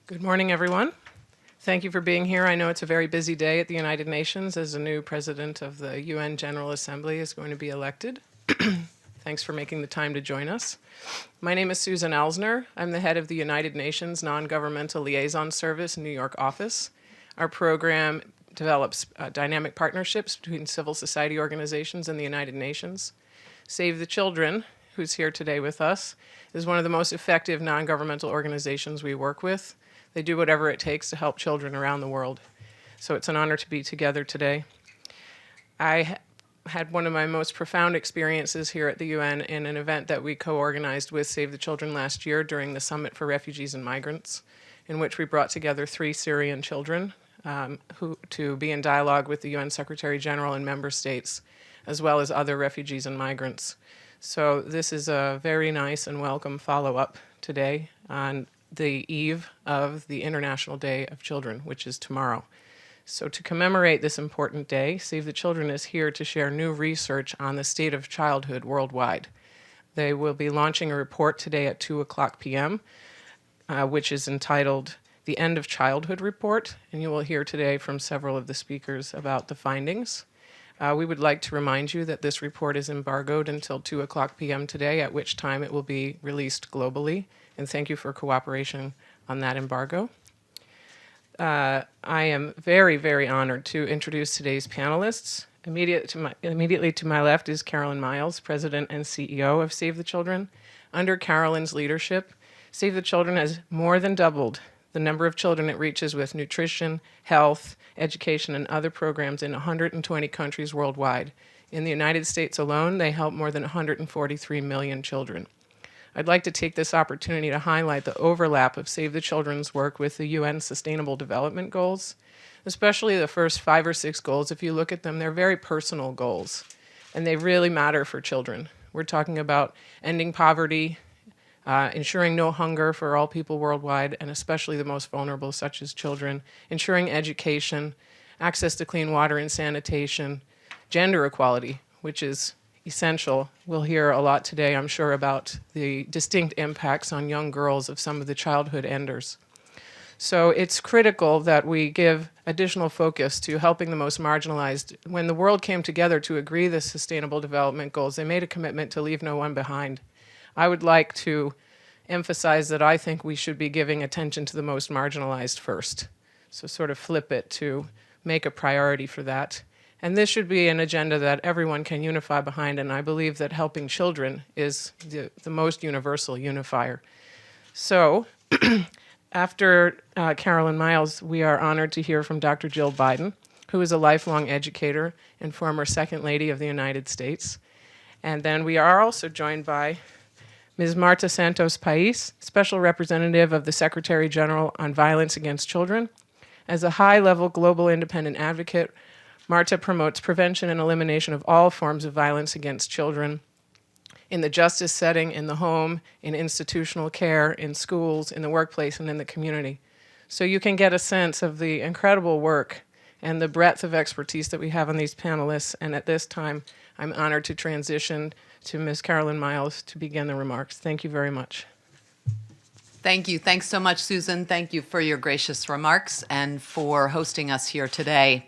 Good morning, everyone. Thank you for being here. I know it's a very busy day at the United Nations as a new president of the UN General Assembly is going to be elected. Thanks for making the time to join us. My name is Susan Elsner. I'm the head of the United Nations Non-Governmental Liaison Service New York office. Our program develops dynamic partnerships between civil society organizations and the United Nations. Save the Children, who's here today with us, is one of the most effective non-governmental organizations we work with. They do whatever it takes to help children around the world. So it's an honor to be together today. I had one of my most profound experiences here at the UN in an event that we co-organized with Save the Children last year during the Summit for Refugees and Migrants, in which we brought together 3 Syrian children to be in dialogue with the UN Secretary General and member states, as well as other refugees and migrants. So this is a very nice and welcome follow-up today on the eve of the International Day of Children, which is tomorrow. So to commemorate this important day, Save the Children is here to share new research on the state of childhood worldwide. They will be launching a report today at 2:00 p.m., which is entitled The End of Childhood Report, and you will hear today from several of the speakers about the findings. We would like to remind you that this report is embargoed until 2:00 p.m. today, at which time it will be released globally, and thank you for cooperation on that embargo. I am very, very honored to introduce today's panelists. Immediately to my left is Carolyn Miles, President and CEO of Save the Children. Under Carolyn's leadership, Save the Children has more than doubled the number of children it reaches with nutrition, health, education, and other programs in 120 countries worldwide. In the United States alone, they help more than 143 million children. I'd like to take this opportunity to highlight the overlap of Save the Children's work with the UN Sustainable Development Goals, especially the first 5 or 6 goals. If you look at them, they're very personal goals, and they really matter for children. We're talking about ending poverty, ensuring no hunger for all people worldwide, and especially the most vulnerable, such as children, ensuring education, access to clean water and sanitation, gender equality, which is essential. We'll hear a lot today, I'm sure, about the distinct impacts on young girls of some of the childhood enders. So it's critical that we give additional focus to helping the most marginalized. When the world came together to agree the Sustainable Development Goals, they made a commitment to leave no one behind. I would like to emphasize that I think we should be giving attention to the most marginalized first. So sort of flip it to make a priority for that. And this should be an agenda that everyone can unify behind, and I believe that helping children is the most universal unifier. So after Carolyn Miles, we are honored to hear from Dr. Jill Biden, who is a lifelong educator and former Second Lady of the United States. And then we are also joined by Ms. Marta Santos Pais, Special Representative of the Secretary General on Violence Against Children. As a high-level global independent advocate, Marta promotes prevention and elimination of all forms of violence against children in the justice setting, in the home, in institutional care, in schools, in the workplace, and in the community. So you can get a sense of the incredible work and the breadth of expertise that we have on these panelists. And at this time, I'm honored to transition to Ms. Carolyn Miles to begin the remarks. Thank you very much. Thank you. Thanks so much, Susan. Thank you for your gracious remarks and for hosting us here today.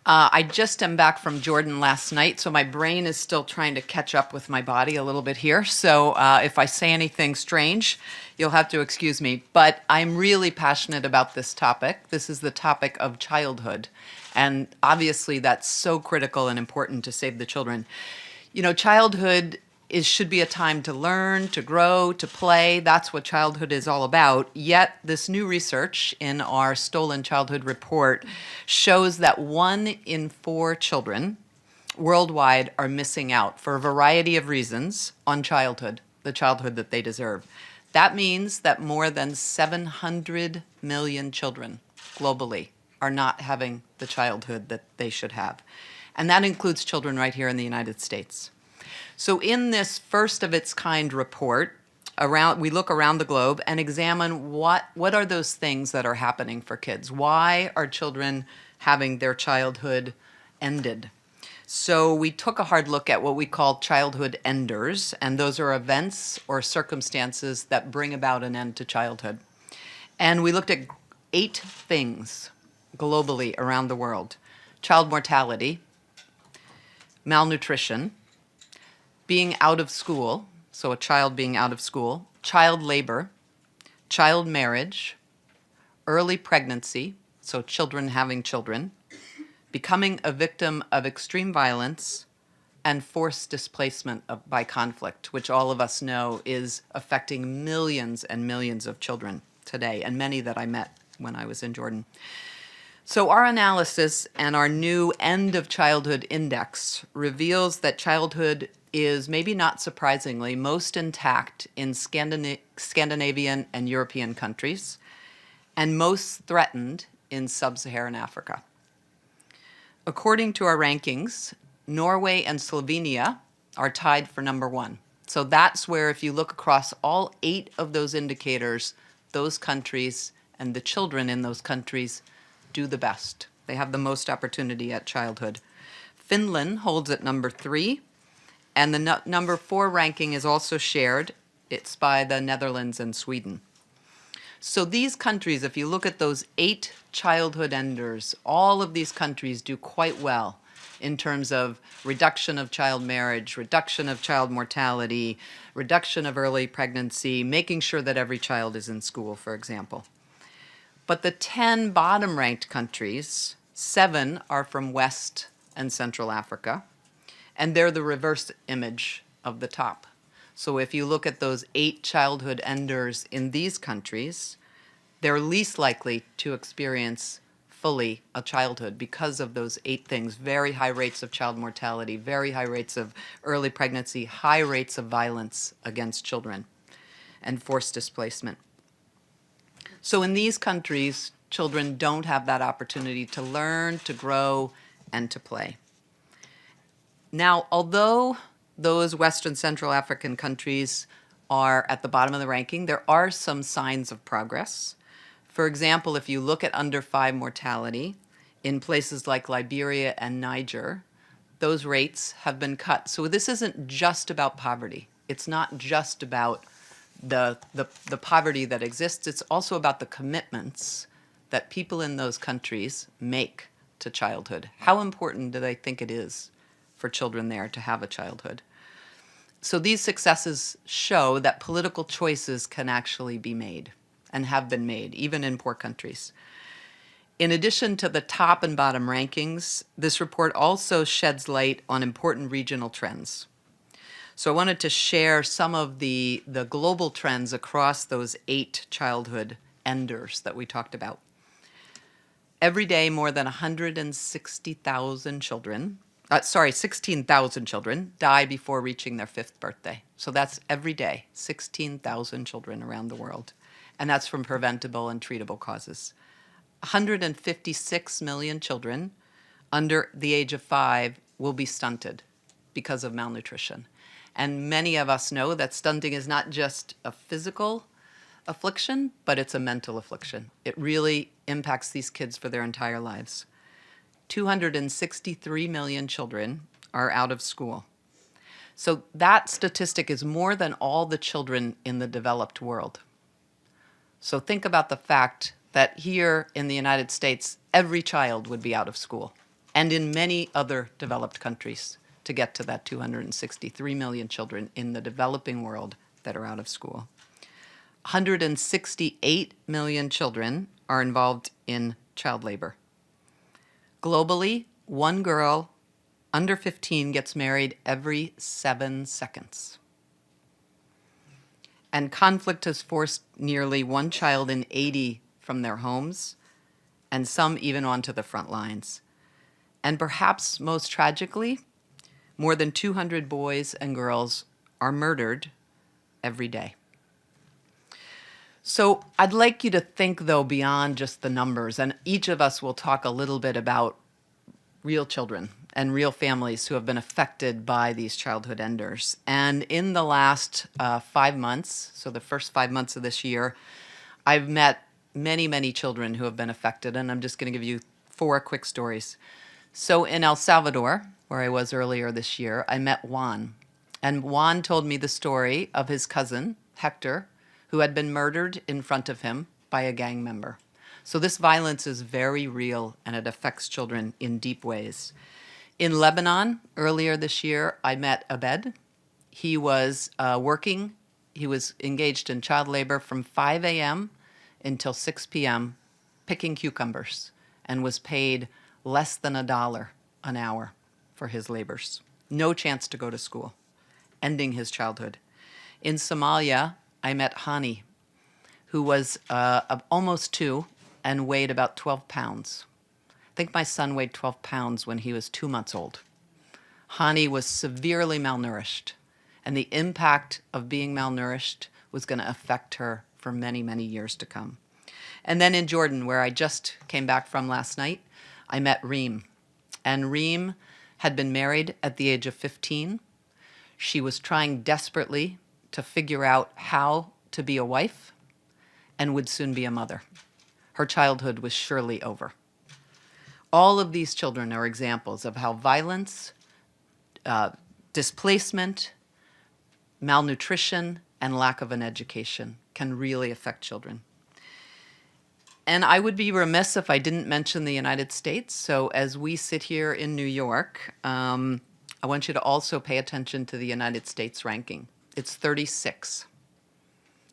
I just am back from Jordan last night, so my brain is still trying to catch up with my body a little bit here. So if I say anything strange, you'll have to excuse me. But I'm really passionate about this topic. This is the topic of childhood. And obviously, that's so critical and important to Save the Children. You know, childhood should be a time to learn, to grow, to play. That's what childhood is all about. Yet this new research in our Stolen Childhood Report shows that 1 in 4 children worldwide are missing out for a variety of reasons on childhood, the childhood that they deserve. That means that more than 700 million children globally are not having the childhood that they should have. And that includes children right here in the United States. So in this first of its kind report, we look around the globe and examine what are those things that are happening for kids? Why are children having their childhood ended? So we took a hard look at what we call childhood enders, and those are events or circumstances that bring about an end to childhood. And we looked at 8 things globally around the world: child mortality, malnutrition, being out of school, so a child being out of school, child labor, child marriage, early pregnancy, so children having children, becoming a victim of extreme violence, and forced displacement by conflict, which all of us know is affecting millions and millions of children today, and many that I met when I was in Jordan. So our analysis and our new End of Childhood Index reveals that childhood is, maybe not surprisingly, most intact in Scandinavian and European countries, and most threatened in sub-Saharan Africa. According to our rankings, Norway and Slovenia are tied for number 1. So that's where, if you look across all 8 of those indicators, those countries and the children in those countries do the best. They have the most opportunity at childhood. Finland holds at number 3, and the number 4 ranking is also shared. It's by the Netherlands and Sweden. So these countries, if you look at those 8 childhood enders, all of these countries do quite well in terms of reduction of child marriage, reduction of child mortality, reduction of early pregnancy, making sure that every child is in school, for example. But the 10 bottom-ranked countries, 7 are from West and Central Africa, and they're the reverse image of the top. So if you look at those 8 childhood enders in these countries, they're least likely to experience fully a childhood because of those 8 things: very high rates of child mortality, very high rates of early pregnancy, high rates of violence against children, and forced displacement. So in these countries, children don't have that opportunity to learn, to grow, and to play. Now, although those West and Central African countries are at the bottom of the ranking, there are some signs of progress. For example, if you look at under 5 mortality in places like Liberia and Niger, those rates have been cut. So this isn't just about poverty. It's not just about the poverty that exists. It's also about the commitments that people in those countries make to childhood. How important do they think it is for children there to have a childhood? So these successes show that political choices can actually be made and have been made, even in poor countries. In addition to the top and bottom rankings, this report also sheds light on important regional trends. So I wanted to share some of the global trends across those 8 childhood enders that we talked about. Every day, more than 16,000 children die before reaching their 5th birthday. So that's every day, 16,000 children around the world. And that's from preventable and treatable causes. 156 million children under the age of 5 will be stunted because of malnutrition. And many of us know that stunting is not just a physical affliction, but it's a mental affliction. It really impacts these kids for their entire lives. 263 million children are out of school. So that statistic is more than all the children in the developed world. So think about the fact that here in the United States, every child would be out of school, and in many other developed countries, to get to that 263 million children in the developing world that are out of school. 168 million children are involved in child labor. Globally, 1 girl under 15 gets married every 7 seconds. And conflict has forced nearly 1 child in 80 from their homes, and some even onto the front lines. And perhaps most tragically, more than 200 boys and girls are murdered every day. So I'd like you to think, though, beyond just the numbers, and each of us will talk a little bit about real children and real families who have been affected by these childhood enders. And in the last 5 months, so the first 5 months of this year, I've met many, many children who have been affected, and I'm just going to give you 4 quick stories. So in El Salvador, where I was earlier this year, I met Juan. And Juan told me the story of his cousin, Hector, who had been murdered in front of him by a gang member. So this violence is very real, and it affects children in deep ways. In Lebanon, earlier this year, I met Abed. He was working. He was engaged in child labor from 5 a.m. until 6 p.m., picking cucumbers, and was paid less than $1 an hour for his labors. No chance to go to school, ending his childhood. In Somalia, I met Hani, who was almost 2 and weighed about 12 pounds. I think my son weighed 12 pounds when he was 2 months old. Hani was severely malnourished, and the impact of being malnourished was going to affect her for many, many years to come. And then in Jordan, where I just came back from last night, I met Reem. And Reem had been married at the age of 15. She was trying desperately to figure out how to be a wife and would soon be a mother. Her childhood was surely over. All of these children are examples of how violence, displacement, malnutrition, and lack of an education can really affect children. And I would be remiss if I didn't mention the United States. So as we sit here in New York, I want you to also pay attention to the United States ranking. It's 36.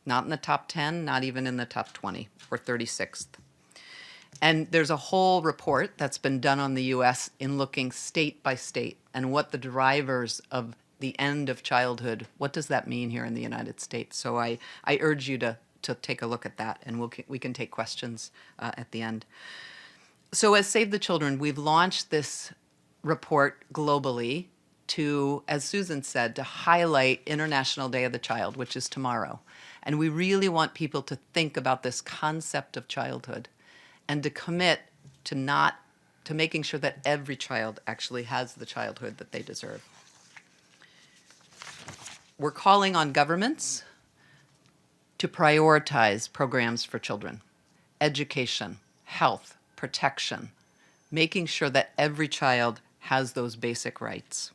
Not in the top 10, not even in the top 20. We're 36th. And there's a whole report that's been done on the US in looking state by state and what the drivers of the end of childhood, what does that mean here in the United States? So I urge you to take a look at that, and we can take questions at the end. So as Save the Children, we've launched this report globally to, as Susan said, to highlight International Day of the Child, which is tomorrow. And we really want people to think about this concept of childhood and to commit to making sure that every child actually has the childhood that they deserve. We're calling on governments to prioritize programs for children, education, health, protection, making sure that every child has those basic rights.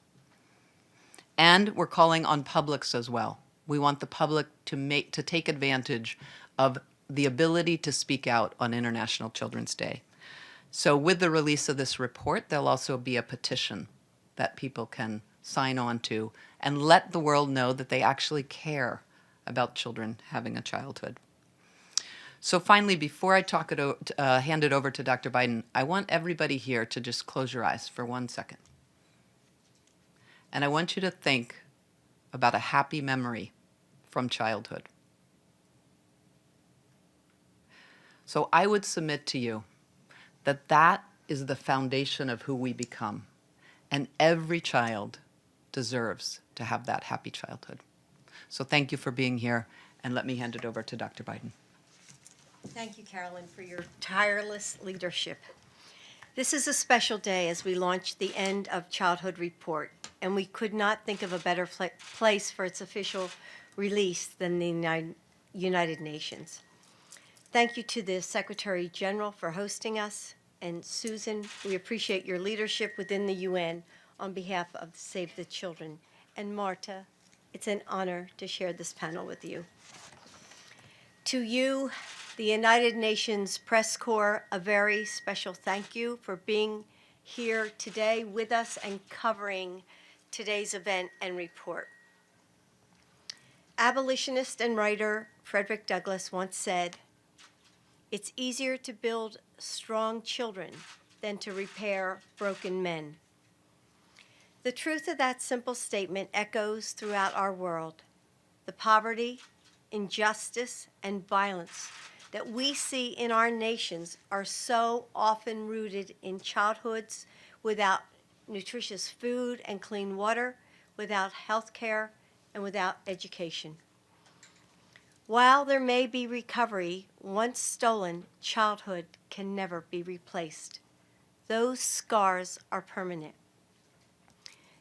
And we're calling on publics as well. We want the public to take advantage of the ability to speak out on International Children's Day. So with the release of this report, there'll also be a petition that people can sign on to and let the world know that they actually care about children having a childhood. So finally, before I hand it over to Dr. Biden, I want everybody here to just close your eyes for 1 second. And I want you to think about a happy memory from childhood. So I would submit to you that that is the foundation of who we become. And every child deserves to have that happy childhood. So thank you for being here, and let me hand it over to Dr. Biden. Thank you, Carolyn, for your tireless leadership. This is a special day as we launch the End of Childhood Report, and we could not think of a better place for its official release than the United Nations. Thank you to the Secretary General for hosting us, and Susan, we appreciate your leadership within the UN on behalf of Save the Children. And Marta, it's an honor to share this panel with you. To you, the United Nations Press Corps, a very special thank you for being here today with us and covering today's event and report. Abolitionist and writer Frederick Douglass once said, "It's easier to build strong children than to repair broken men." The truth of that simple statement echoes throughout our world. The poverty, injustice, and violence that we see in our nations are so often rooted in childhoods without nutritious food and clean water, without health care, and without education. While there may be recovery, once stolen childhood can never be replaced. Those scars are permanent.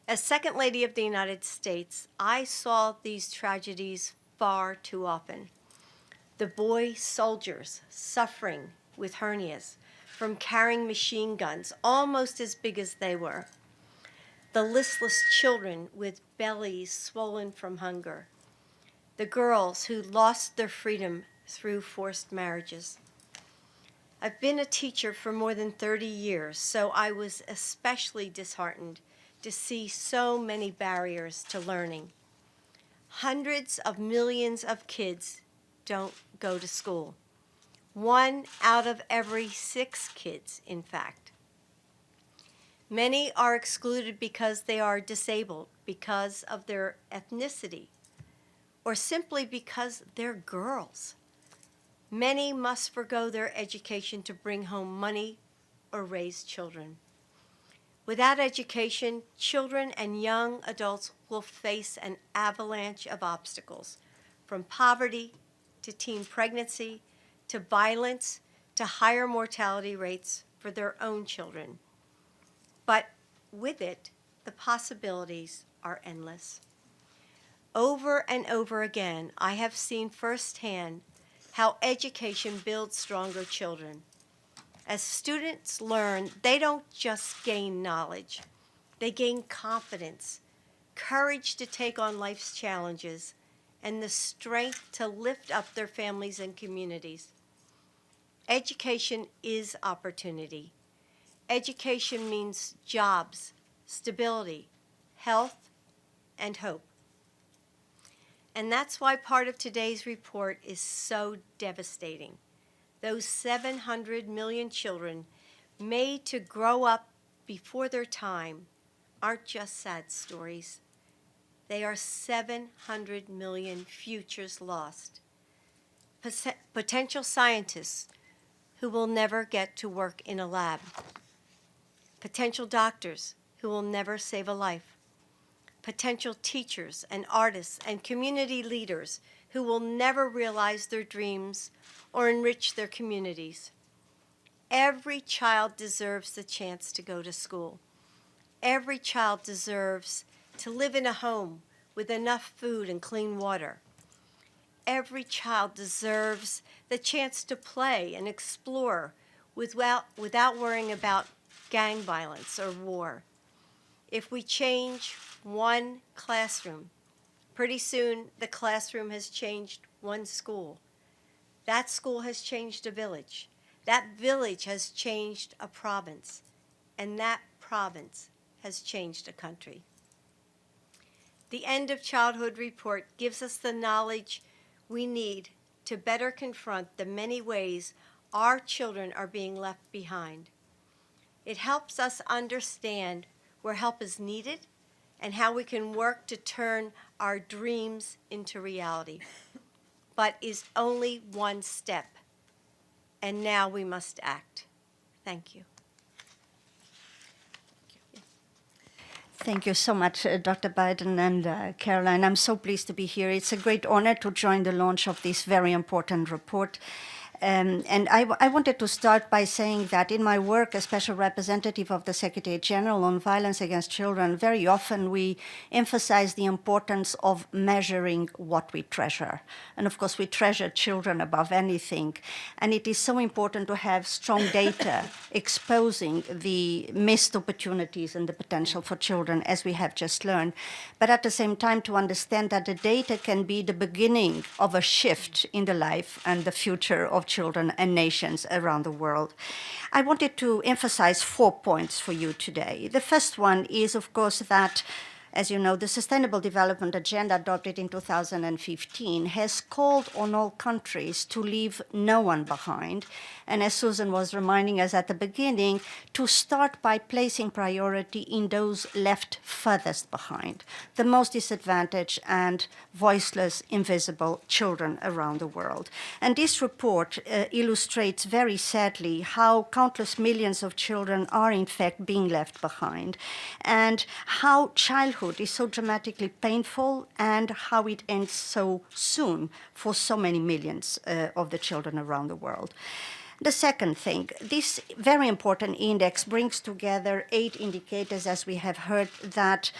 As Second Lady of the United States, I saw these tragedies far too often. The boy soldiers suffering with hernias from carrying machine guns almost as big as they were. The listless children with bellies swollen from hunger. The girls who lost their freedom through forced marriages. I've been a teacher for more than 30 years, so I was especially disheartened to see so many barriers to learning. Hundreds of millions of kids don't go to school. 1 out of every 6 kids, in fact. Many are excluded because they are disabled, because of their ethnicity, or simply because they're girls. Many must forgo their education to bring home money or raise children. Without education, children and young adults will face an avalanche of obstacles, from poverty to teen pregnancy to violence to higher mortality rates for their own children. But with it, the possibilities are endless. Over and over again, I have seen firsthand how education builds stronger children. As students learn, they don't just gain knowledge, they gain confidence, courage to take on life's challenges, and the strength to lift up their families and communities. Education is opportunity. Education means jobs, stability, health, and hope. And that's why part of today's report is so devastating. Those 700 million children made to grow up before their time aren't just sad stories. They are 700 million futures lost. Potential scientists who will never get to work in a lab. Potential doctors who will never save a life. Potential teachers and artists and community leaders who will never realize their dreams or enrich their communities. Every child deserves the chance to go to school. Every child deserves to live in a home with enough food and clean water. Every child deserves the chance to play and explore without worrying about gang violence or war. If we change one classroom, pretty soon the classroom has changed one school. That school has changed a village. That village has changed a province. And that province has changed a country. The End of Childhood report gives us the knowledge we need to better confront the many ways our children are being left behind. It helps us understand where help is needed and how we can work to turn our dreams into reality, but is only one step. And now we must act. Thank you. Thank you so much, Dr. Biden and Caroline. I'm so pleased to be here. It's a great honor to join the launch of this very important report. And I wanted to start by saying that in my work as Special Representative of the Secretary General on Violence Against Children, very often we emphasize the importance of measuring what we treasure. And of course, we treasure children above anything. And it is so important to have strong data exposing the missed opportunities and the potential for children, as we have just learned. But at the same time, to understand that the data can be the beginning of a shift in the life and the future of children and nations around the world. I wanted to emphasize 4 points for you today. The first one is, of course, that, as you know, the Sustainable Development Agenda adopted in 2015 has called on all countries to leave no one behind. And as Susan was reminding us at the beginning, to start by placing priority in those left furthest behind, the most disadvantaged and voiceless, invisible children around the world. And this report illustrates very sadly how countless millions of children are in fact being left behind, and how childhood is so dramatically painful and how it ends so soon for so many millions of the children around the world. The second thing, this very important index brings together 8 indicators, as we have heard, that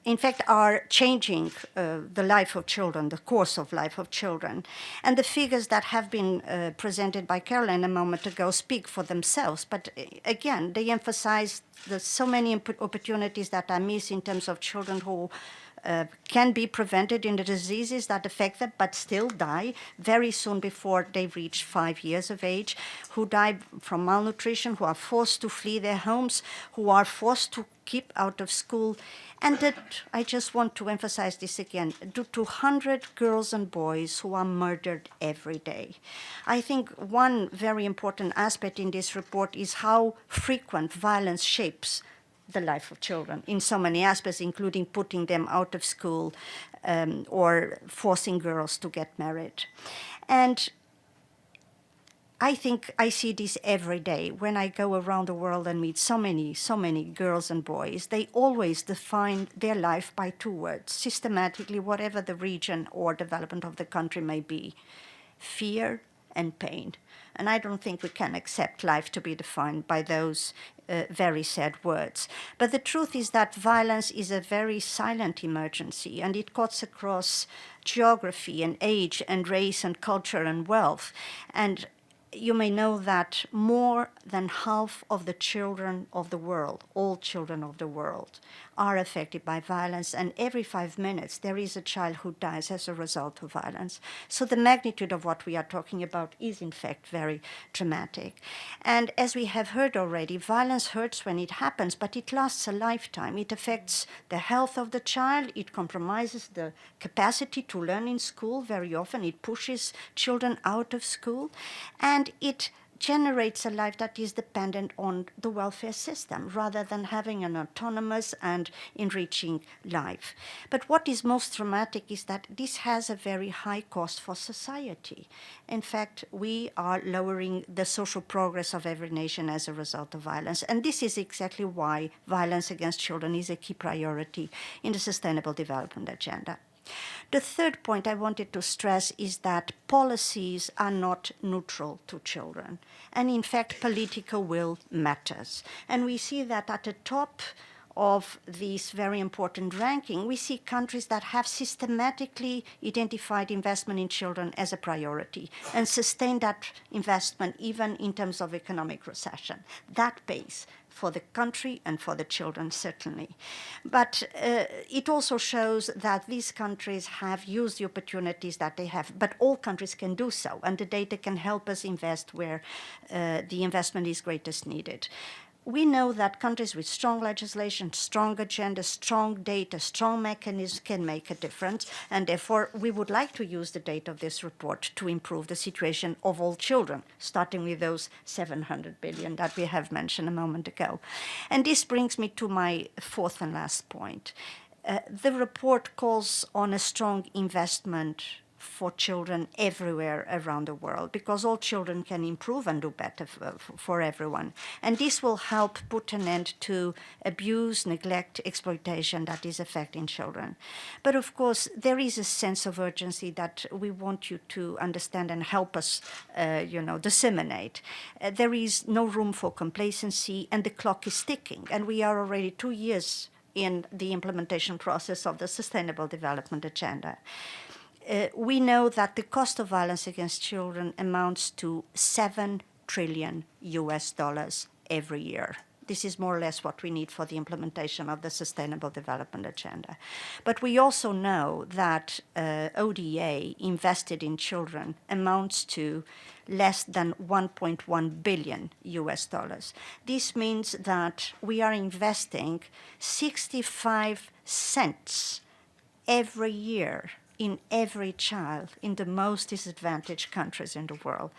in fact are changing the life of children, the course of life of children. And the figures that have been presented by Carolyn a moment ago speak for themselves. But again, they emphasize the so many opportunities that are missed in terms of children who can be prevented in the diseases that affect them, but still die very soon before they reach 5 years of age, who die from malnutrition, who are forced to flee their homes, who are forced to keep out of school. And that, I just want to emphasize this again, due to 100 girls and boys who are murdered every day. I think one very important aspect in this report is how frequent violence shapes the life of children in so many aspects, including putting them out of school or forcing girls to get married. And I think I see this every day when I go around the world and meet so many girls and boys. They always define their life by 2 words, systematically, whatever the region or development of the country may be: fear and pain. And I don't think we can accept life to be defined by those very sad words. But the truth is that violence is a very silent emergency, and it cuts across geography and age and race and culture and wealth. And you may know that more than half of the children of the world, all children of the world, are affected by violence, and every 5 minutes there is a child who dies as a result of violence. So the magnitude of what we are talking about is in fact very dramatic. And as we have heard already, violence hurts when it happens, but it lasts a lifetime. It affects the health of the child, it compromises the capacity to learn in school. Very often it pushes children out of school, and it generates a life that is dependent on the welfare system rather than having an autonomous and enriching life. But what is most dramatic is that this has a very high cost for society. In fact, we are lowering the social progress of every nation as a result of violence. And this is exactly why violence against children is a key priority in the Sustainable Development Agenda. The third point I wanted to stress is that policies are not neutral to children. And in fact, political will matters. And we see that at the top of this very important ranking, we see countries that have systematically identified investment in children as a priority and sustain that investment even in terms of economic recession. That pays for the country and for the children, certainly. But it also shows that these countries have used the opportunities that they have, but all countries can do so, and the data can help us invest where the investment is greatest needed. We know that countries with strong legislation, strong agenda, strong data, strong mechanisms can make a difference, and therefore we would like to use the data of this report to improve the situation of all children, starting with those 700 billion that we have mentioned a moment ago. And this brings me to my fourth and last point. The report calls on a strong investment for children everywhere around the world, because all children can improve and do better for everyone. And this will help put an end to abuse, neglect, exploitation that is affecting children. But of course, there is a sense of urgency that we want you to understand and help us disseminate. There is no room for complacency, and the clock is ticking. And we are already 2 years in the implementation process of the Sustainable Development Agenda. We know that the cost of violence against children amounts to $7 trillion every year. This is more or less what we need for the implementation of the Sustainable Development Agenda. But we also know that ODA invested in children amounts to less than $1.1 billion. This means that we are investing 65 cents every year in every child in the most disadvantaged countries in the world.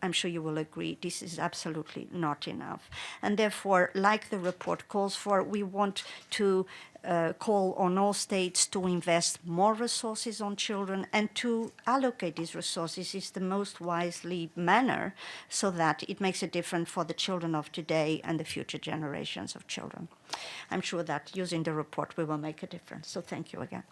I'm sure you will agree this is absolutely not enough. And therefore, like the report calls for, we want to call on all states to invest more resources on children and to allocate these resources in the most wisely manner so that it makes a difference for the children of today and the future generations of children. I'm sure that using the report we will make a difference. So thank you again.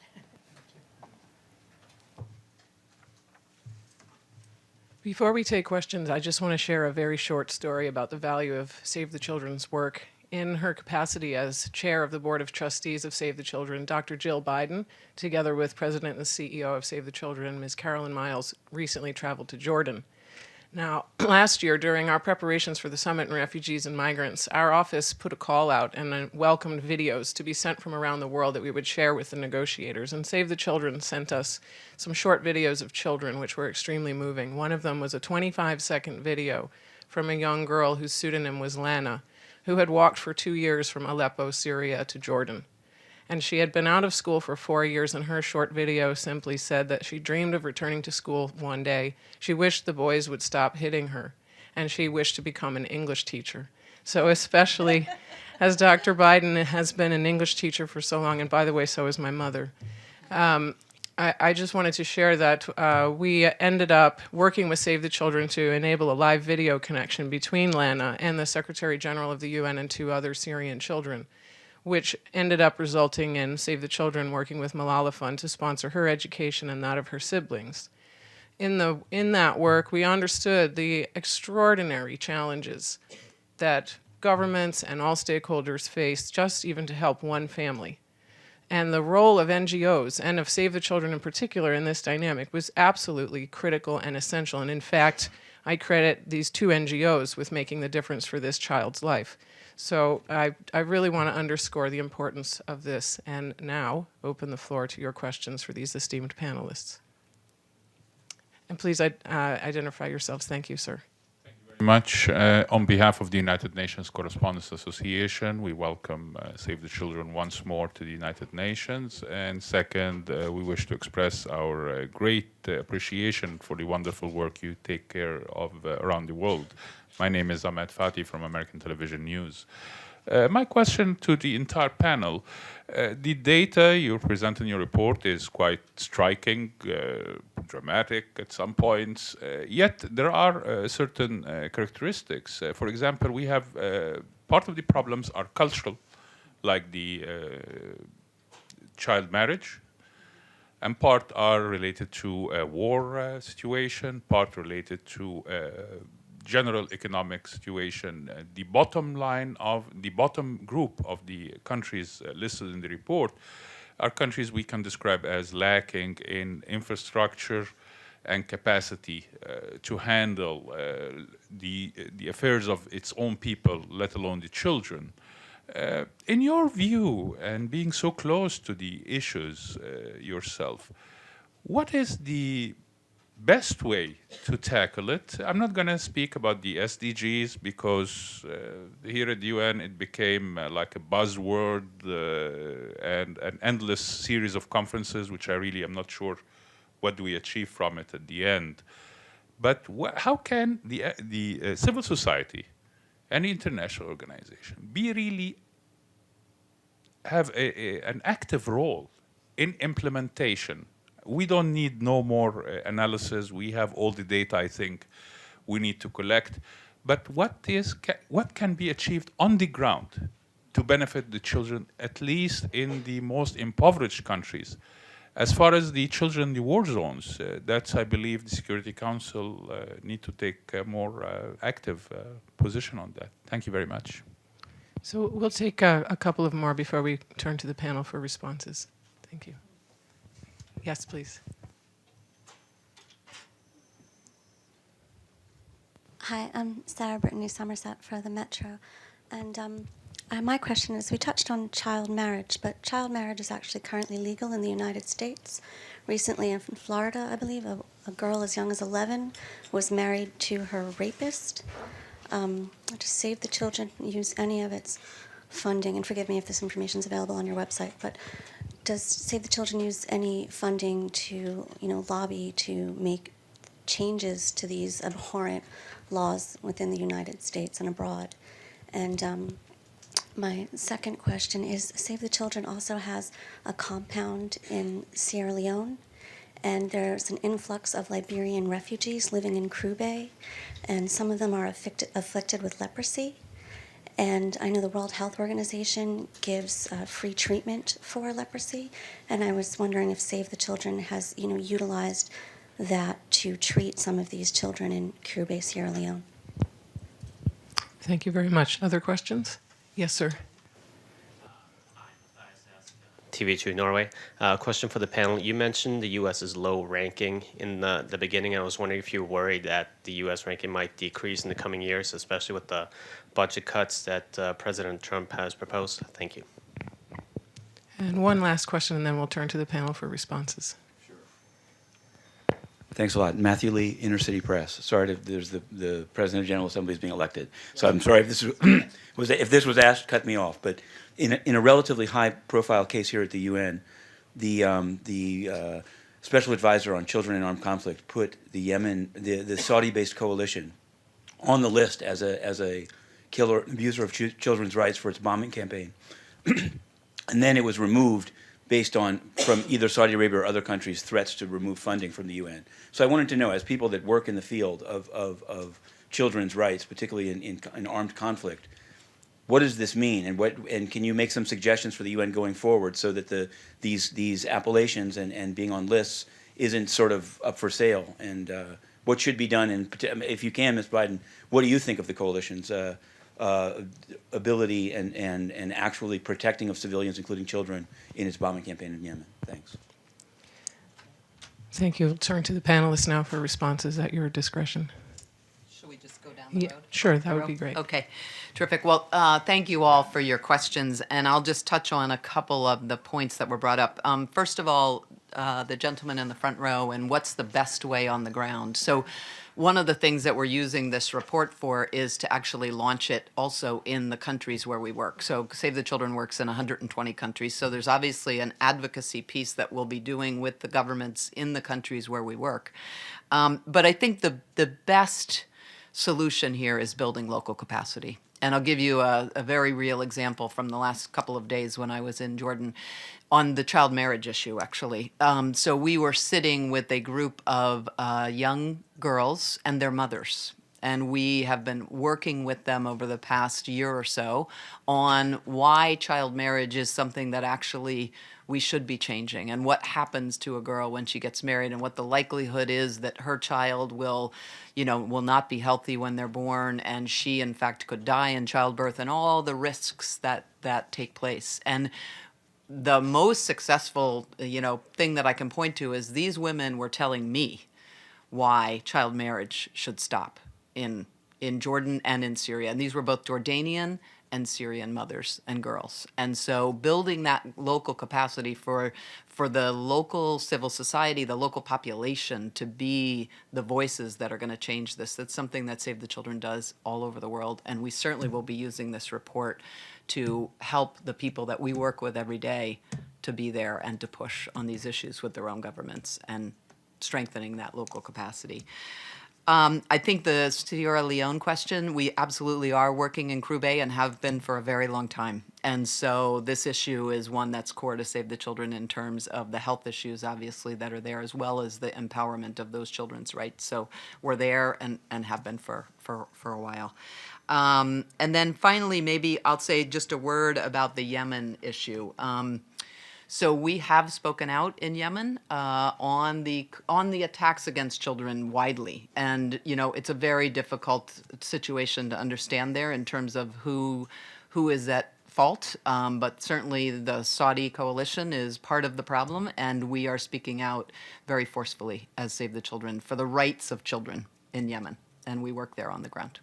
Before we take questions, I just want to share a very short story about the value of Save the Children's work. In her capacity as chair of the Board of Trustees of Save the Children, Dr. Jill Biden, together with President and CEO of Save the Children, Ms. Carolyn Miles, recently traveled to Jordan. Now, last year, during our preparations for the Summit on Refugees and Migrants, our office put a call out and welcomed videos to be sent from around the world that we would share with the negotiators. And Save the Children sent us some short videos of children, which were extremely moving. One of them was a 25-second video from a young girl whose pseudonym was Lana, who had walked for 2 years from Aleppo, Syria, to Jordan. And she had been out of school for 4 years, and her short video simply said that she dreamed of returning to school one day. She wished the boys would stop hitting her, and she wished to become an English teacher. So especially as Dr. Biden has been an English teacher for so long, and by the way, so is my mother, I just wanted to share that we ended up working with Save the Children to enable a live video connection between Lana and the Secretary General of the UN and 2 other Syrian children, which ended up resulting in Save the Children working with Malala Fund to sponsor her education and that of her siblings. In that work, we understood the extraordinary challenges that governments and all stakeholders face just even to help one family. And the role of NGOs, and of Save the Children in particular in this dynamic, was absolutely critical and essential. And in fact, I credit these 2 NGOs with making the difference for this child's life. So I really want to underscore the importance of this, and now open the floor to your questions for these esteemed panelists. And please identify yourselves. Thank you, sir. Very much. On behalf of the United Nations Correspondents Association, we welcome Save the Children once more to the United Nations. And second, we wish to express our great appreciation for the wonderful work you take care of around the world. My name is Ahmed Fati from American Television News. My question to the entire panel, the data you present in your report is quite striking, dramatic at some points, yet there are certain characteristics. For example, we have part of the problems are cultural, like the child marriage, and part are related to a war situation, part related to general economic situation. The bottom line of the bottom group of the countries listed in the report are countries we can describe as lacking in infrastructure and capacity to handle the affairs of its own people, let alone the children. In your view, and being so close to the issues yourself, what is the best way to tackle it? I'm not going to speak about the SDGs because here at the UN it became like a buzzword and an endless series of conferences, which I really am not sure what do we achieve from it at the end. But how can the civil society and the international organization have an active role in implementation? We don't need no more analysis. We have all the data I think we need to collect. But what can be achieved on the ground to benefit the children, at least in the most impoverished countries? As far as the children in the war zones, that's, I believe, the Security Council need to take a more active position on that. Thank you very much. So we'll take a couple of more before we turn to the panel for responses. Thank you. Yes, please. Hi, I'm Sarah Brittany Somerset for the Metro. And my question is, we touched on child marriage, but child marriage is actually currently legal in the United States. Recently in Florida, I believe, a girl as young as 11 was married to her rapist. To Save the Children use any of its funding, and forgive me if this information is available on your website, but does Save the Children use any funding to, lobby to make changes to these abhorrent laws within the United States and abroad? And my second question is, Save the Children also has a compound in Sierra Leone, and there's an influx of Liberian refugees living in Crew Bay, and some of them are afflicted with leprosy. And I know the World Health Organization gives free treatment for leprosy, and I was wondering if Save the Children has, utilized that to treat some of these children in Crew Bay, Sierra Leone. Thank you very much. Other questions? Yes, sir. TV2 Norway. Question for the panel. You mentioned the U.S.'s low ranking in the beginning. I was wondering if you're worried that the U.S. ranking might decrease in the coming years, especially with the budget cuts that President Trump has proposed. Thank you. And one last question, and then we'll turn to the panel for responses. Thanks a lot. Matthew Lee, Inner City Press. Sorry if there's the President of General Assembly is being elected. So I'm sorry if this if this was asked, cut me off. But in a relatively high-profile case here at the UN, the Special Advisor on Children in Armed Conflict put the Saudi-based coalition on the list as a killer, abuser of children's rights for its bombing campaign. And then it was removed based on, from either Saudi Arabia or other countries, threats to remove funding from the UN. So I wanted to know, as people that work in the field of children's rights, particularly in armed conflict, what does this mean, and can you make some suggestions for the UN going forward so that these appellations and being on lists isn't sort of up for sale? And what should be done? And if you can, Ms. Biden, what do you think of the coalition's ability and actually protecting of civilians, including children, in its bombing campaign in Yemen? Thanks. Thank you. We'll turn to the panelists now for responses at your discretion. Should we just go down the road? Sure, that would be great. Okay, terrific. Well, thank you all for your questions, and I'll just touch on a couple of the points that were brought up. First of all, the gentleman in the front row, and what's the best way on the ground? So one of the things that we're using this report for is to actually launch it also in the countries where we work. So Save the Children works in 120 countries, so there's obviously an advocacy piece that we'll be doing with the governments in the countries where we work. But I think the best solution here is building local capacity. And I'll give you a very real example from the last couple of days when I was in Jordan on the child marriage issue, actually. So we were sitting with a group of young girls and their mothers. And we have been working with them over the past year or so on why child marriage is something that actually we should be changing, and what happens to a girl when she gets married, and what the likelihood is that her child will not be healthy when they're born, and she in fact could die in childbirth, and all the risks that take place. And the most successful thing that I can point to is these women were telling me why child marriage should stop in Jordan and in Syria. And these were both Jordanian and Syrian mothers and girls. And so building that local capacity for the local civil society, the local population, to be the voices that are going to change this, that's something that Save the Children does all over the world. And we certainly will be using this report to help the people that we work with every day to be there and to push on these issues with their own governments and strengthening that local capacity. I think the Sierra Leone question, we absolutely are working in Krube and have been for a very long time. And so this issue is one that's core to Save the Children in terms of the health issues, obviously, that are there, as well as the empowerment of those children's rights. So we're there and have been for a while. And then finally, maybe I'll say just a word about the Yemen issue. So we have spoken out in Yemen on the attacks against children widely, and it's a very difficult situation to understand there in terms of who is at fault. But certainly the Saudi coalition is part of the problem, and we are speaking out very forcefully as Save the Children for the rights of children in Yemen, and we work there on the ground.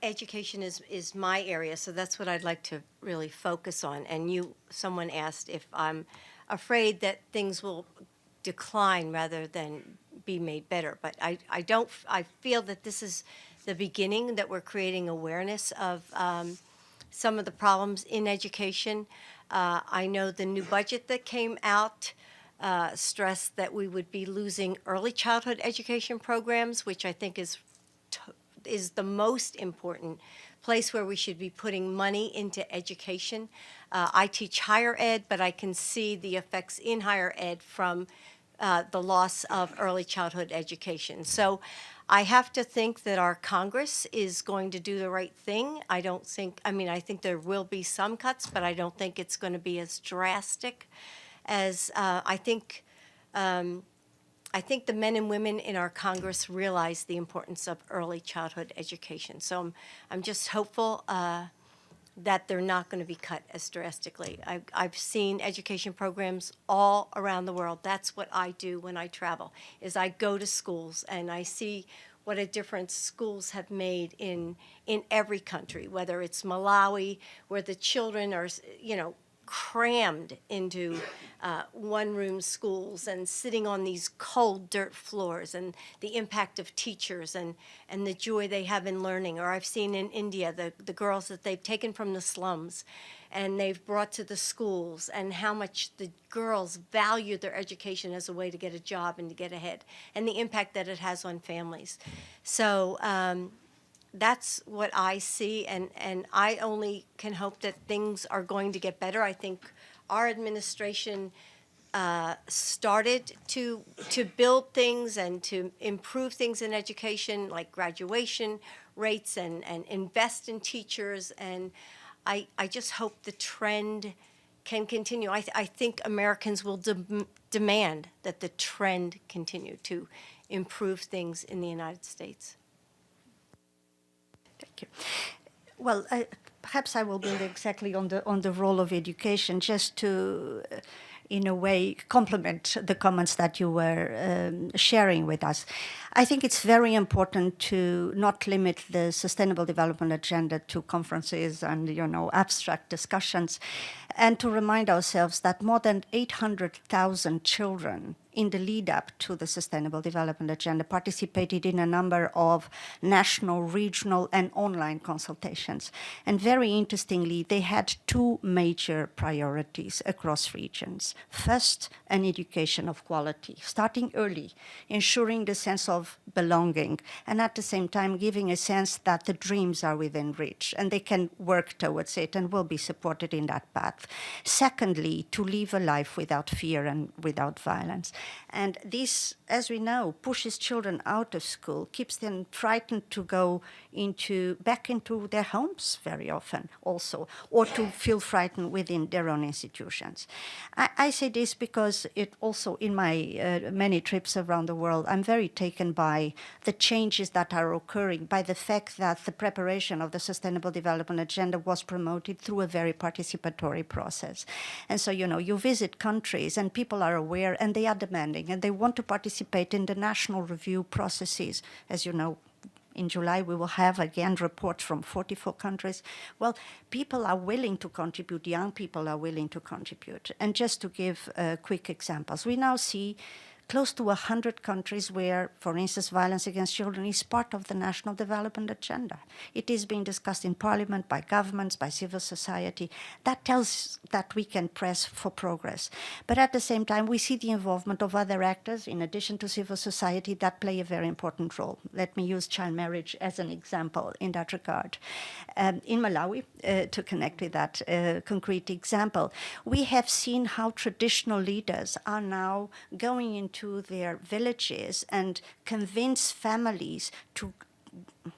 Education is my area, so that's what I'd like to really focus on. And someone asked if I'm afraid that things will decline rather than be made better. But I don't. I feel that this is the beginning, that we're creating awareness of some of the problems in education. I know the new budget that came out stressed that we would be losing early childhood education programs, which I think is the most important place where we should be putting money into education. I teach higher ed, but I can see the effects in higher ed from the loss of early childhood education. So I have to think that our Congress is going to do the right thing. I think there will be some cuts, but I don't think it's going to be as drastic as I think the men and women in our Congress realize the importance of early childhood education. So I'm just hopeful that they're not going to be cut as drastically. I've seen education programs all around the world. That's what I do when I travel, is I go to schools and I see what a difference schools have made in every country, whether it's Malawi, where the children are, crammed into one-room schools and sitting on these cold dirt floors, and the impact of teachers and the joy they have in learning. Or I've seen in India the girls that they've taken from the slums and they've brought to the schools, and how much the girls value their education as a way to get a job and to get ahead, and the impact that it has on families. So that's what I see, and I only can hope that things are going to get better. I think our administration started to build things and to improve things in education, like graduation rates, and invest in teachers, and I just hope the trend can continue. I think Americans will demand that the trend continue to improve things in the United States. Thank you. Well, perhaps I will build exactly on the role of education, just to, in a way, complement the comments that you were sharing with us. I think it's very important to not limit the Sustainable Development Agenda to conferences and, abstract discussions, and to remind ourselves that more than 800,000 children in the lead up to the Sustainable Development Agenda participated in a number of national, regional, and online consultations. And very interestingly, they had two major priorities across regions. First, an education of quality, starting early, ensuring the sense of belonging, and at the same time giving a sense that the dreams are within reach and they can work towards it and will be supported in that path. Secondly, to live a life without fear and without violence. And this, as we know, pushes children out of school, keeps them frightened to go back into their homes very often also, or to feel frightened within their own institutions. I say this because it also, in my many trips around the world, I'm very taken by the changes that are occurring, by the fact that the preparation of the Sustainable Development Agenda was promoted through a very participatory process. And so, you visit countries and people are aware and they are demanding and they want to participate in the national review processes. As you know, in July, we will have, again, reports from 44 countries. Well, people are willing to contribute. Young people are willing to contribute. And just to give quick examples, we now see close to 100 countries where, for instance, violence against children is part of the National Development Agenda. It is being discussed in Parliament, by governments, by civil society. That tells that we can press for progress. But at the same time, we see the involvement of other actors, in addition to civil society, that play a very important role. Let me use child marriage as an example in that regard. In Malawi, to connect with that concrete example, we have seen how traditional leaders are now going into their villages and convince families to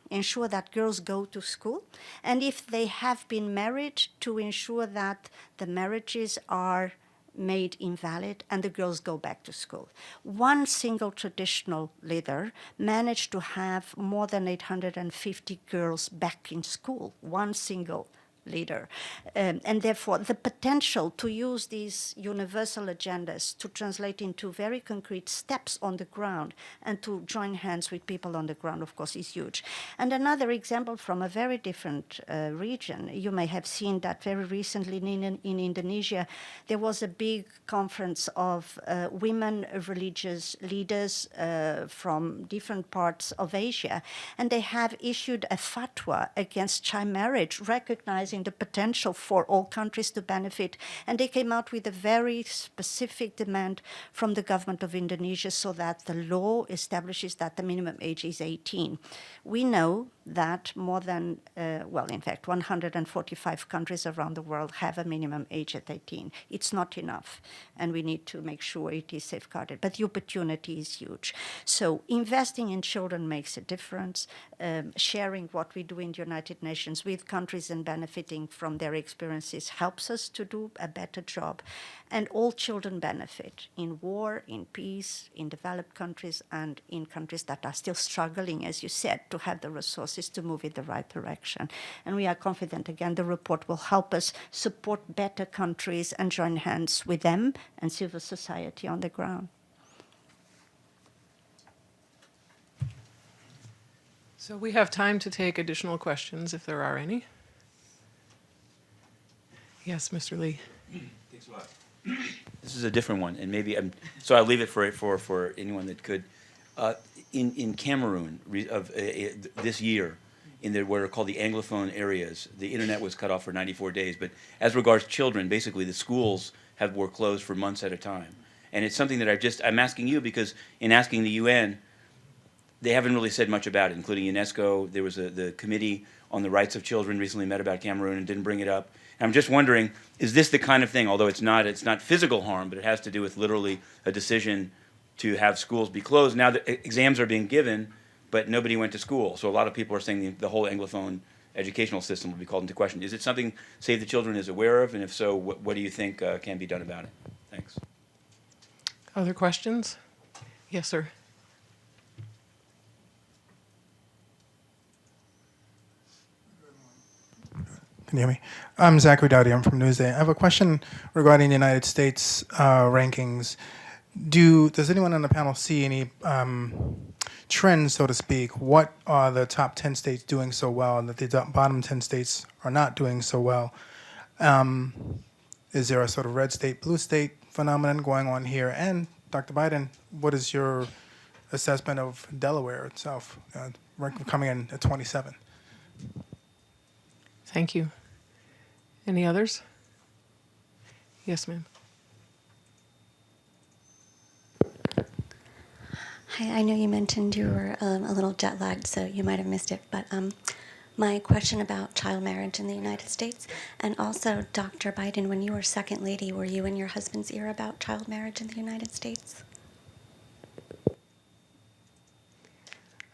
ensure that girls go to school, and if they have been married, to ensure that the marriages are made invalid and the girls go back to school. One single traditional leader managed to have more than 850 girls back in school, one single leader. And therefore, the potential to use these universal agendas to translate into very concrete steps on the ground and to join hands with people on the ground, of course, is huge. And another example from a very different region, you may have seen that very recently in Indonesia, there was a big conference of women religious leaders from different parts of Asia, and they have issued a fatwa against child marriage, recognizing the potential for all countries to benefit. And they came out with a very specific demand from the government of Indonesia so that the law establishes that the minimum age is 18. We know that more than, in fact, 145 countries around the world have a minimum age at 18. It's not enough, and we need to make sure it is safeguarded. But the opportunity is huge. So investing in children makes a difference. Sharing what we do in the United Nations with countries and benefiting from their experiences helps us to do a better job. And all children benefit in war, in peace, in developed countries, and in countries that are still struggling, as you said, to have the resources resources to move in the right direction. And we are confident, again, the report will help us support better countries and join hands with them and civil society on the ground. So we have time to take additional questions if there are any. Yes, Mr. Lee. Thanks a lot. This is a different one, and maybe so I'll leave it for anyone that could. In Cameroon this year, in what are called the Anglophone areas, the internet was cut off for 94 days. But as regards children, basically the schools were closed for months at a time, and it's something that I'm asking you because in asking the UN, they haven't really said much about it, including UNESCO. There was the Committee on the Rights of Children recently met about Cameroon and didn't bring it up. And I'm just wondering, is this the kind of thing, although it's not physical harm, but it has to do with literally a decision to have schools be closed. Now the exams are being given, but nobody went to school. So a lot of people are saying the whole Anglophone educational system will be called into question. Is it something Save the Children is aware of? And if so, what do you think can be done about it? Thanks. Other questions? Yes, sir. Can you hear me? I'm Zachary Dowdy. I'm from Newsday. I have a question regarding the United States rankings. Does anyone on the panel see any trends, so to speak? What are the top 10 states doing so well and that the bottom 10 states are not doing so well? Is there a sort of red state, blue state phenomenon going on here? And Dr. Biden, what is your assessment of Delaware itself, coming in at 27? Thank you. Any others? Yes, ma'am. Hi, I know you mentioned you were a little jet lagged, so you might have missed it, but my question about child marriage in the United States, and also Dr. Biden, when you were second lady, were you in your husband's ear about child marriage in the United States?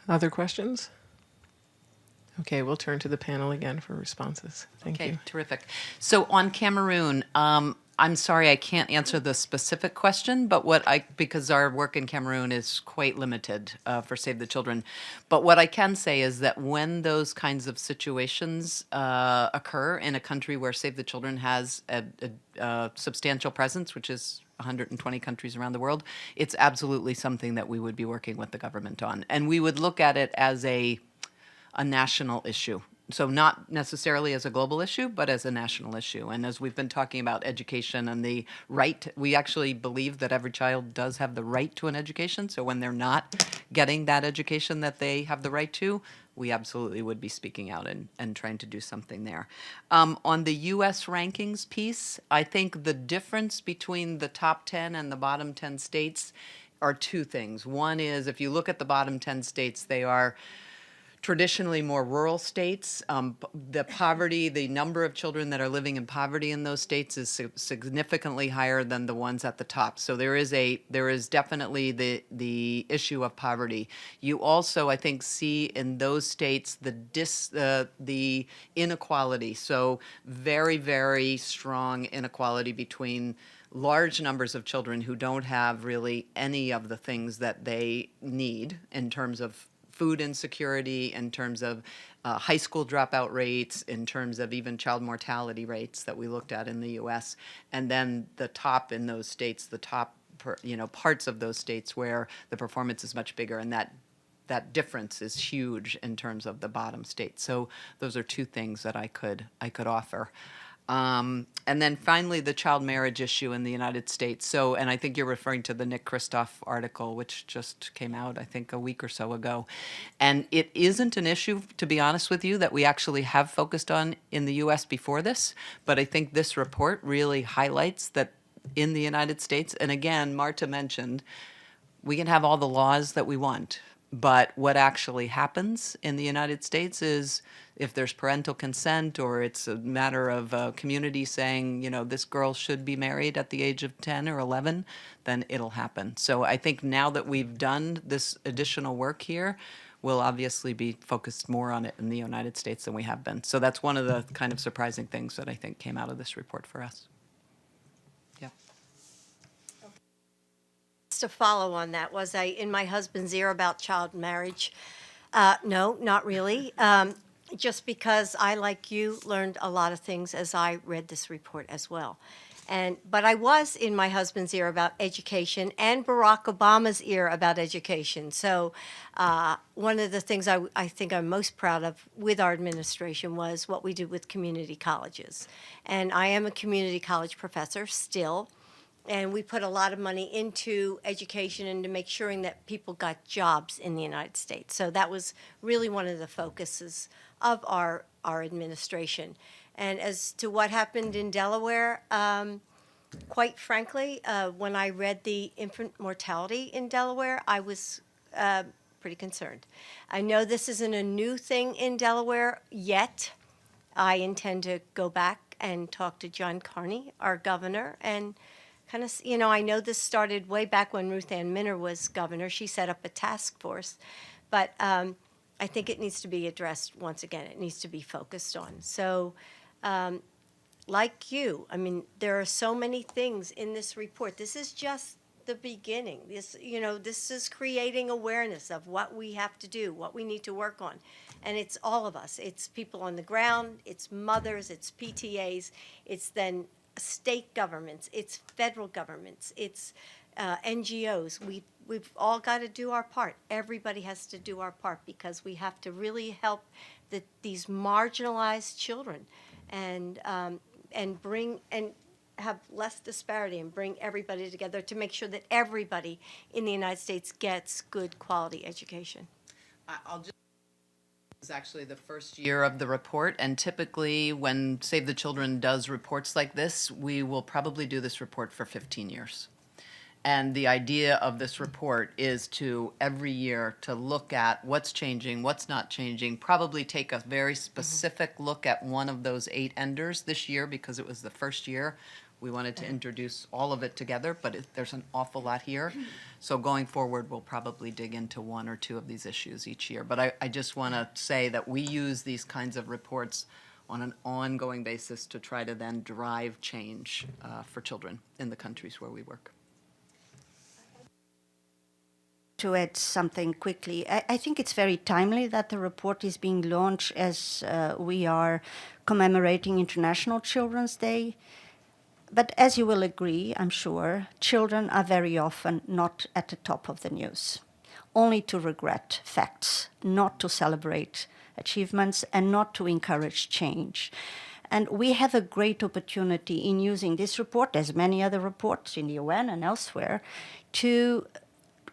Other questions? Okay, we'll turn to the panel again for responses. Thank you. Okay, terrific. So on Cameroon, I'm sorry I can't answer the specific question, but because our work in Cameroon is quite limited for Save the Children. But what I can say is that when those kinds of situations occur in a country where Save the Children has a substantial presence, which is 120 countries around the world, it's absolutely something that we would be working with the government on. And we would look at it as a national issue. So not necessarily as a global issue, but as a national issue. And as we've been talking about education and the right, we actually believe that every child does have the right to an education. So when they're not getting that education that they have the right to, we absolutely would be speaking out and trying to do something there. On the U.S. rankings piece, I think the difference between the top 10 and the bottom 10 states are two things. One is if you look at the bottom 10 states, they are traditionally more rural states. The poverty, the number of children that are living in poverty in those states is significantly higher than the ones at the top. So there is definitely the issue of poverty. You also, I think, see in those states the inequality. So very, very strong inequality between large numbers of children who don't have really any of the things that they need in terms of food insecurity, in terms of high school dropout rates, in terms of even child mortality rates that we looked at in the U.S. And then the top in those states, the top parts of those states where the performance is much bigger, and that difference is huge in terms of the bottom states. So those are two things that I could offer. And then finally, the child marriage issue in the United States. So, and I think you're referring to the Nick Kristof article, which just came out, I think, a week or so ago. And it isn't an issue, to be honest with you, that we actually have focused on in the U.S. before this. But I think this report really highlights that in the United States, and again, Marta mentioned, we can have all the laws that we want. But what actually happens in the United States is if there's parental consent or it's a matter of a community saying, this girl should be married at the age of 10 or 11, then it'll happen. So I think now that we've done this additional work here, we'll obviously be focused more on it in the United States than we have been. So that's one of the kind of surprising things that I think came out of this report for us. Yeah. To follow on that was in my husband's ear about child marriage. No, not really. Just because I, like you, learned a lot of things as I read this report as well. But I was in my husband's ear about education and Barack Obama's ear about education. So one of the things I think I'm most proud of with our administration was what we did with community colleges. And I am a community college professor still. And we put a lot of money into education and to make sure that people got jobs in the United States. So that was really one of the focuses of our administration. And as to what happened in Delaware, quite frankly, when I read the infant mortality in Delaware, I was pretty concerned. I know this isn't a new thing in Delaware yet. I intend to go back and talk to John Carney, our governor, and kind of, I know this started way back when Ruth Ann Minner was governor. She set up a task force. But I think it needs to be addressed once again. It needs to be focused on. So like you, I mean, there are so many things in this report. This is just the beginning. This is creating awareness of what we have to do, what we need to work on. And it's all of us. It's people on the ground, it's mothers, it's PTAs, it's then state governments, it's federal governments, it's NGOs. We've all got to do our part. Everybody has to do our part because we have to really help these marginalized children and bring and have less disparity and bring everybody together to make sure that everybody in the United States gets good quality education. I'll just. This is actually the first year of the report, and typically when Save the Children does reports like this, we will probably do this report for 15 years. And the idea of this report is to every year to look at what's changing, what's not changing, probably take a very specific look at one of those 8 enders this year because it was the first year. We wanted to introduce all of it together, but there's an awful lot here. So going forward, we'll probably dig into 1 or 2 of these issues each year. But I just want to say that we use these kinds of reports on an ongoing basis to try to then drive change for children in the countries where we work. To add something quickly, I think it's very timely that the report is being launched as we are commemorating International Children's Day. But as you will agree, I'm sure, children are very often not at the top of the news, only to regret facts, not to celebrate achievements, and not to encourage change. And we have a great opportunity in using this report, as many other reports in the UN and elsewhere, to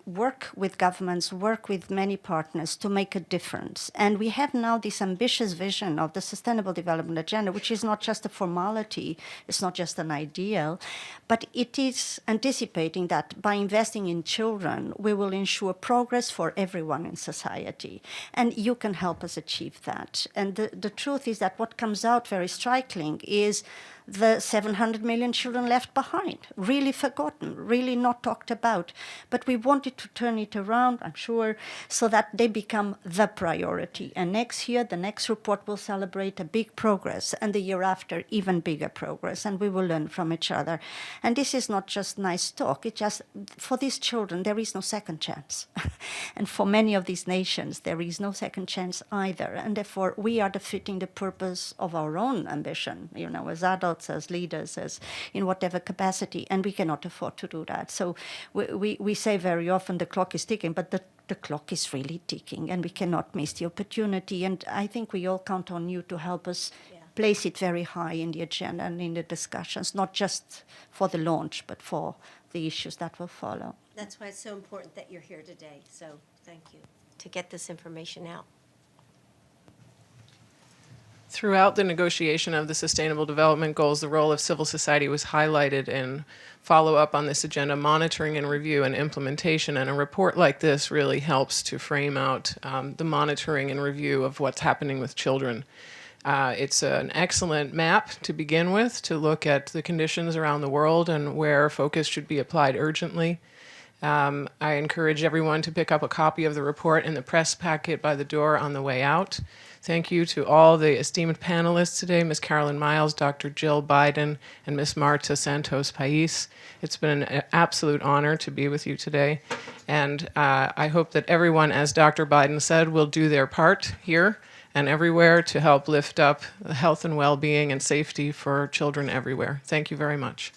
work with governments, work with many partners to make a difference. And we have now this ambitious vision of the Sustainable Development Agenda, which is not just a formality, it's not just an ideal, but it is anticipating that by investing in children, we will ensure progress for everyone in society. And you can help us achieve that. And the truth is that what comes out very striking is the 700 million children left behind, really forgotten, really not talked about. But we wanted to turn it around, I'm sure, so that they become the priority. And next year, the next report will celebrate a big progress, and the year after, even bigger progress, and we will learn from each other. And this is not just nice talk, it's just, for these children, there is no second chance. And for many of these nations, there is no second chance either. And therefore, we are defeating the purpose of our own ambition, as adults, as leaders, as in whatever capacity, and we cannot afford to do that. So we say very often the clock is ticking, but the clock is really ticking, and we cannot miss the opportunity. And I think we all count on you to help us place it very high in the agenda and in the discussions, not just for the launch, but for the issues that will follow. That's why it's so important that you're here today. So thank you to get this information out. Throughout the negotiation of the Sustainable Development Goals, the role of civil society was highlighted in follow-up on this agenda, monitoring and review and implementation. And a report like this really helps to frame out the monitoring and review of what's happening with children. It's an excellent map to begin with, to look at the conditions around the world and where focus should be applied urgently. I encourage everyone to pick up a copy of the report in the press packet by the door on the way out. Thank you to all the esteemed panelists today, Ms. Carolyn Miles, Dr. Jill Biden, and Ms. Marta Santos Pais. It's been an absolute honor to be with you today. And I hope that everyone, as Dr. Biden said, will do their part here and everywhere to help lift up the health and well-being and safety for children everywhere. Thank you very much.